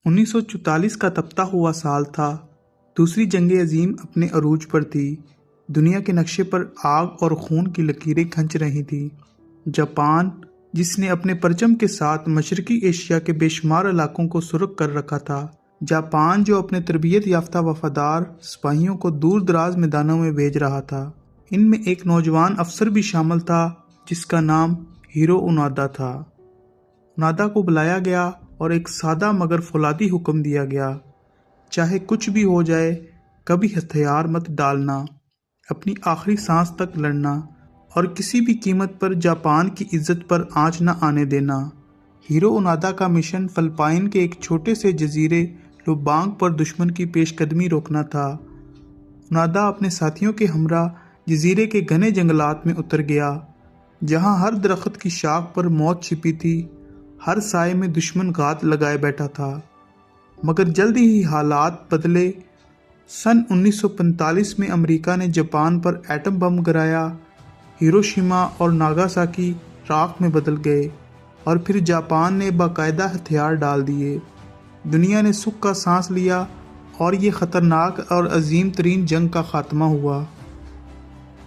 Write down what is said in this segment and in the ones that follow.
1944 کا تپتا ہوا سال تھا۔ دوسری جنگ عظیم اپنے عروج پر تھی۔ دنیا کے نقشے پر آگ اور خون کی لکیریں کھنچ رہی تھیں۔ جاپان، جس نے اپنے پرچم کے ساتھ مشرقی ایشیا کے بے شمار علاقوں کو سرخ کر رکھا تھا۔ جاپان جو اپنے تربیت یافتہ وفادار سپاہیوں کو دور دراز میدانوں میں بھیج رہا تھا۔ ان میں ایک نوجوان افسر بھی شامل تھا جس کا نام ہیرو اونادا تھا۔ اونادا کو بلایا گیا اور ایک سادہ مگر فولادی حکم دیا گیا، چاہے کچھ بھی ہو جائے، کبھی ہتھیار مت ڈالنا، اپنی آخری سانس تک لڑنا اور کسی بھی قیمت پر جاپان کی عزت پر آنچ نہ آنے دینا۔ ہیرو اونادا کا مشن فلپائن کے ایک چھوٹے سے جزیرے لوبانگ پر دشمن کی پیش قدمی روکنا تھا۔ اونادا اپنے ساتھیوں کے ہمراہ جزیرے کے گھنے جنگلات میں اتر گیا، جہاں ہر درخت کی شاخ پر موت چھپی تھی، ہر سائے میں دشمن گھات لگائے بیٹھا تھا۔ مگر جلدی ہی حالات بدلے۔ سن 1945 میں امریکہ نے جاپان پر ایٹم بم گرایا۔ ہیروشیما اور ناگاساکی راکھ میں بدل گئے اور پھر جاپان نے باقاعدہ ہتھیار ڈال دیے۔ دنیا نے سکھ کا سانس لیا اور یہ خطرناک اور عظیم ترین جنگ کا خاتمہ ہوا۔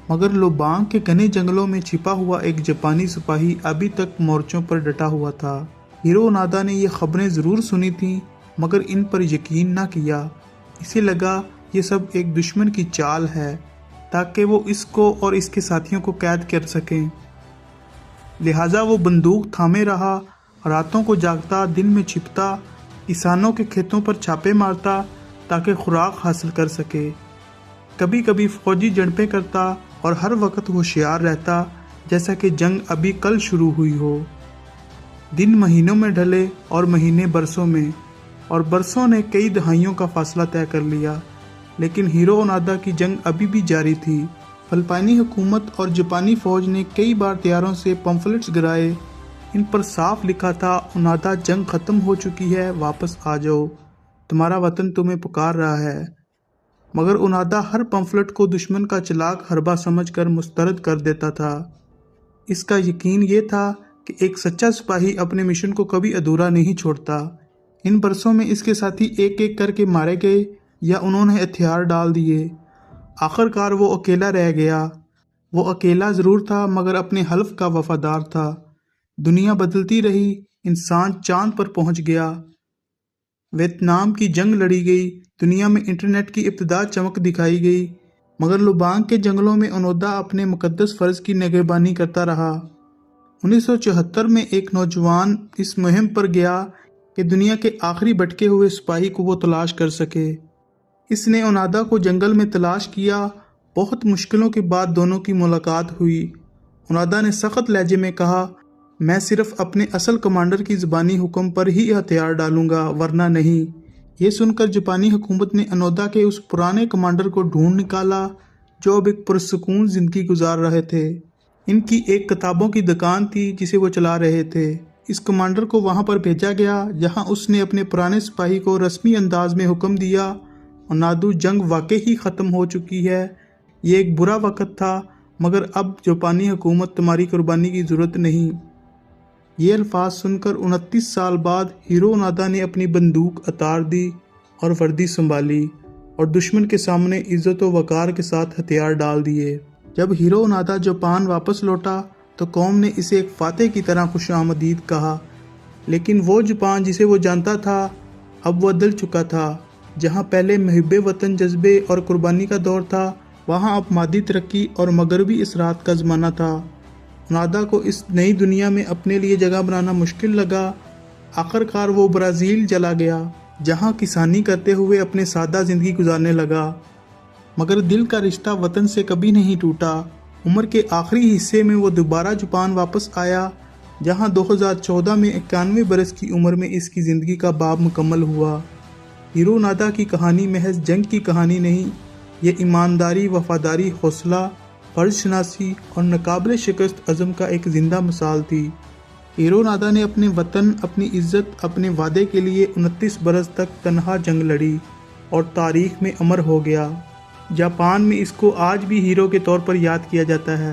مگر لوبانگ کے گھنے جنگلوں میں چھپا ہوا ایک جاپانی سپاہی ابھی تک مورچوں پر ڈٹا ہوا تھا۔ ہیرو اونادا نے یہ خبریں ضرور سنی تھیں مگر ان پر یقین نہ کیا۔ اسے لگا یہ سب ایک دشمن کی چال ہے تاکہ وہ اس کو اور اس کے ساتھیوں کو قید کر سکیں۔ لہٰذا وہ بندوق تھامے رہا، راتوں کو جاگتا، دن میں چھپتا، کسانوں کے کھیتوں پر چھاپے مارتا تاکہ خوراک حاصل کر سکے۔ کبھی کبھی فوجی جھڑپیں کرتا اور ہر وقت ہوشیار رہتا جیسا کہ جنگ ابھی کل شروع ہوئی ہو۔ دن مہینوں میں ڈھلے اور مہینے برسوں میں، اور برسوں نے کئی دہائیوں کا فاصلہ طے کر لیا، لیکن ہیرو اونادا کی جنگ ابھی بھی جاری تھی۔ فلپائنی حکومت اور جاپانی فوج نے کئی بار طیاروں سے پمفلٹس گرائے۔ ان پر صاف لکھا تھا، اونادا جنگ ختم ہو چکی ہے، واپس آ جاؤ، تمہارا وطن تمہیں پکار رہا ہے۔ مگر اونادا ہر پمفلٹ کو دشمن کا چلاک حربہ سمجھ کر مسترد کر دیتا تھا۔ اس کا یقین یہ تھا کہ ایک سچا سپاہی اپنے مشن کو کبھی ادھورا نہیں چھوڑتا۔ ان برسوں میں اس کے ساتھی ایک ایک کر کے مارے گئے یا انہوں نے ہتھیار ڈال دیے۔ آخرکار وہ اکیلا رہ گیا۔ وہ اکیلا ضرور تھا مگر اپنے حلف کا وفادار تھا۔ دنیا بدلتی رہی، انسان چاند پر پہنچ گیا، ویتنام کی جنگ لڑی گئی، دنیا میں انٹرنیٹ کی ابتدا چمک دکھائی گئی، مگر لوبانگ کے جنگلوں میں اونادا اپنے مقدس فرض کی نگہبانی کرتا رہا۔ 1974 میں ایک نوجوان اس مہم پر گیا کہ دنیا کے آخری بھٹکے ہوئے سپاہی کو وہ تلاش کر سکے۔ اس نے اونادا کو جنگل میں تلاش کیا۔ بہت مشکلوں کے بعد دونوں کی ملاقات ہوئی۔ اونادا نے سخت لہجے میں کہا، میں صرف اپنے اصل کمانڈر کی زبانی حکم پر ہی ہتھیار ڈالوں گا، ورنہ نہیں۔ یہ سن کر جاپانی حکومت نے اونادا کے اس پرانے کمانڈر کو ڈھونڈ نکالا جو اب ایک پرسکون زندگی گزار رہے تھے۔ ان کی ایک کتابوں کی دکان تھی جسے وہ چلا رہے تھے۔ اس کمانڈر کو وہاں پر بھیجا گیا جہاں اس نے اپنے پرانے سپاہی کو رسمی انداز میں حکم دیا، اونادا جنگ واقعی ہی ختم ہو چکی ہے، یہ ایک برا وقت تھا مگر اب جاپانی حکومت تمہاری قربانی کی ضرورت نہیں۔ یہ الفاظ سن کر 29 سال بعد ہیرو اونادا نے اپنی بندوق اتار دی اور وردی سنبھالی اور دشمن کے سامنے عزت و وقار کے ساتھ ہتھیار ڈال دیے۔ جب ہیرو اونادا جاپان واپس لوٹا تو قوم نے اسے ایک فاتح کی طرح خوش آمدید کہا، لیکن وہ جاپان جسے وہ جانتا تھا اب وہ بدل چکا تھا۔ جہاں پہلے محب وطن جذبے اور قربانی کا دور تھا، وہاں اب مادی ترقی اور مغربی اثرات کا زمانہ تھا۔ اونادا کو اس نئی دنیا میں اپنے لیے جگہ بنانا مشکل لگا۔ آخرکار وہ برازیل چلا گیا جہاں کسانی کرتے ہوئے اپنے سادہ زندگی گزارنے لگا، مگر دل کا رشتہ وطن سے کبھی نہیں ٹوٹا۔ عمر کے آخری حصے میں وہ دوبارہ جاپان واپس آیا جہاں 2014 میں 91 برس کی عمر میں اس کی زندگی کا باب مکمل ہوا۔ ہیرو اونادا کی کہانی محض جنگ کی کہانی نہیں، یہ ایمانداری، وفاداری، حوصلہ، فرض شناسی اور ناقابل شکست عزم کا ایک زندہ مثال تھی۔ ہیرو اونادا نے اپنے وطن، اپنی عزت، اپنے وعدے کے لیے 29 برس تک تنہا جنگ لڑی اور تاریخ میں امر ہو گیا۔ جاپان میں اس کو آج بھی ہیرو کے طور پر یاد کیا جاتا ہے۔